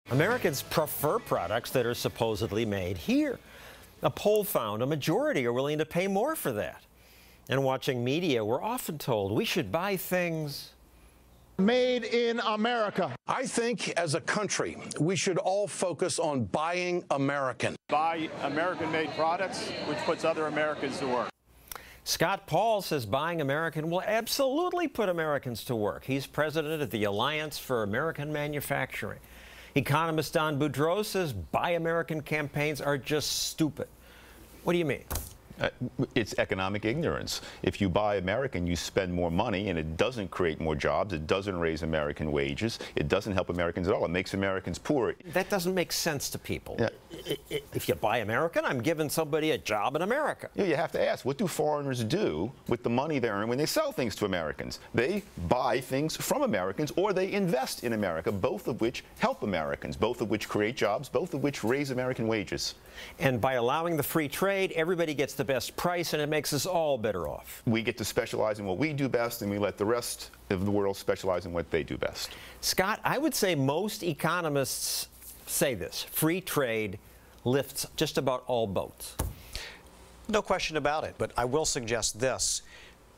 Americans prefer products that are supposedly made here. A poll found a majority are willing to pay more for that. And watching media, we're often told we should buy things made in America. I think as a country, we should all focus on buying American. Buy American-made products, which puts other Americans to work. Scott Paul says buying American will absolutely put Americans to work. He's president of the Alliance for American Manufacturing. Economist Don Boudreau says buy American campaigns are just stupid. What do you mean? It's economic ignorance. If you buy American, you spend more money, and it doesn't create more jobs. It doesn't raise American wages. It doesn't help Americans at all. It makes Americans poor. That doesn't make sense to people. Yeah. If you buy American, I'm giving somebody a job in America. Yeah, you have to ask, what do foreigners do with the money they earn when they sell things to Americans? They buy things from Americans, or they invest in America, both of which help Americans, both of which create jobs, both of which raise American wages. And by allowing the free trade, everybody gets the best price, and it makes us all better off. We get to specialize in what we do best, and we let the rest of the world specialize in what they do best. Scott, I would say most economists say this: free trade lifts just about all boats. No question about it, but I will suggest this,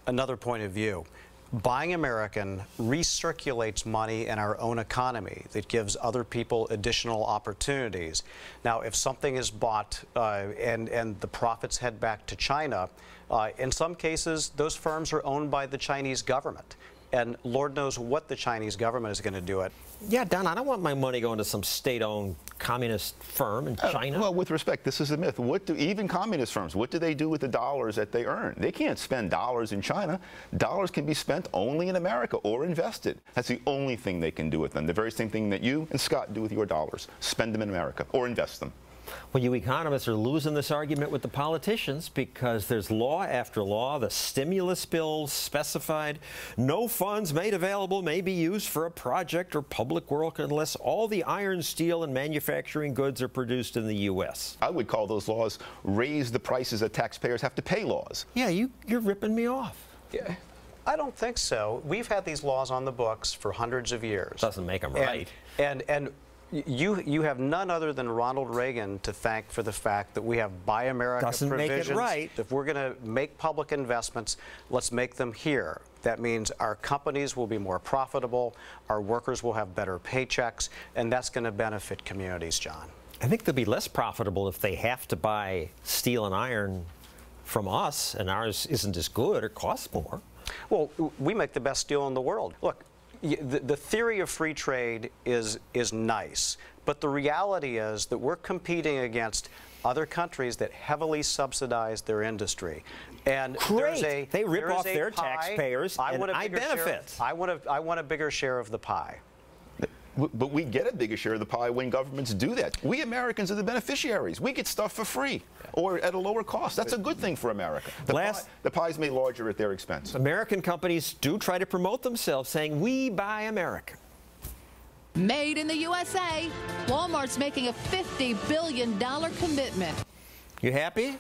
another point of view. Buying American recirculates money in our own economy that gives other people additional opportunities. Now, if something is bought and the profits head back to China, in some cases, those firms are owned by the Chinese government. And Lord knows what the Chinese government is going to do it. Yeah, Don, I don't want my money going to some state-owned communist firm in China. Well, with respect, this is a myth. What do even communist firms, what do they do with the dollars that they earn? They can't spend dollars in China. Dollars can be spent only in America or invested. That's the only thing they can do with them. The very same thing that you and Scott do with your dollars. Spend them in America or invest them. Well, you economists are losing this argument with the politicians because there's law after law. The stimulus bill specified no funds made available may be used for a project or public work unless all the iron, steel, and manufacturing goods are produced in the U.S. I would call those laws raise the prices that taxpayers have to pay laws. Yeah, you're ripping me off. Yeah. I don't think so. We've had these laws on the books for hundreds of years. Doesn't make them right. And you have none other than Ronald Reagan to thank for the fact that we have Buy America provisions. Doesn't make it right. If we're going to make public investments, let's make them here. That means our companies will be more profitable, our workers will have better paychecks, and that's going to benefit communities, John. I think they'll be less profitable if they have to buy steel and iron from us, and ours isn't as good or costs more. Well, we make the best steel in the world. Look, the theory of free trade is nice, but the reality is that we're competing against other countries that heavily subsidize their industry. And great. They rip off their taxpayers, and I benefit. I want a bigger share of the pie. But we get a bigger share of the pie when governments do that. We Americans are the beneficiaries. We get stuff for free or at a lower cost. That's a good thing for America. The pie's made larger at their expense. American companies do try to promote themselves, saying, we buy American. Made in the USA. Walmart's making a $50 billion commitment. You happy?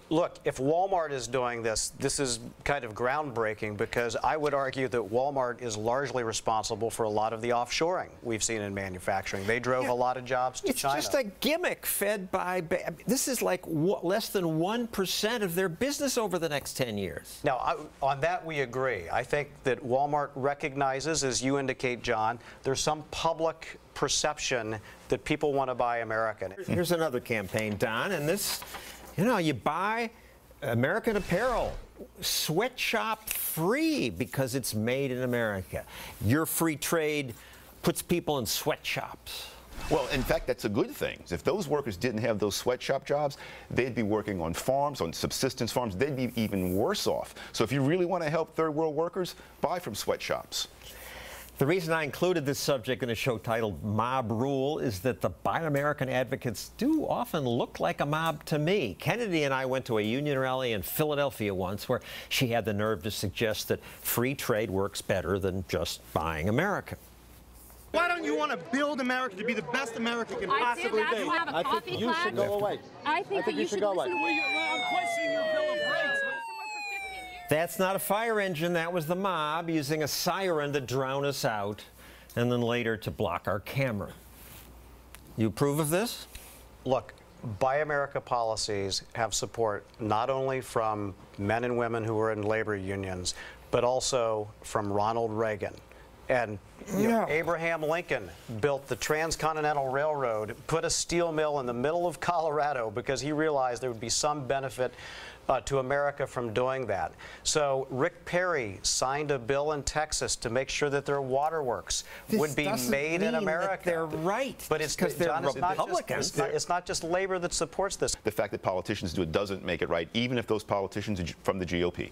Look, if Walmart is doing this, this is kind of groundbreaking because I would argue that Walmart is largely responsible for a lot of the offshoring we've seen in manufacturing. They drove a lot of jobs to China. It's just a gimmick fed by, this is like less than 1% of their business over the next 10 years. Now, on that we agree. I think that Walmart recognizes, as you indicate, John, there's some public perception that people want to buy American. Here's another campaign, Don, and this, you know, you buy American apparel, sweatshop free because it's made in America. Your free trade puts people in sweatshops. Well, in fact, that's a good thing. If those workers didn't have those sweatshop jobs, they'd be working on farms, on subsistence farms. They'd be even worse off. So if you really want to help third world workers, buy from sweatshops. The reason I included this subject in a show titled Mob Rule is that the Buy American advocates do often look like a mob to me. Kennedy and I went to a union rally in Philadelphia once where she had the nerve to suggest that free trade works better than just buying American. Why don't you want to build America to be the best America can possibly be? I think you should go away. I think you should go away. I'm questioning your Bill of Rights. That's not a fire engine. That was the mob using a siren to drown us out and then later to block our camera. You approve of this? Look, Buy America policies have support not only from men and women who are in labor unions, but also from Ronald Reagan. And Abraham Lincoln built the Transcontinental Railroad, put a steel mill in the middle of Colorado because he realized there would be some benefit to America from doing that. So Rick Perry signed a bill in Texas to make sure that their waterworks would be made in America. They're right. But it's because they're John, Republicans. it's not just labor that supports this. The fact that politicians do it doesn't make it right, even if those politicians are from the GOP.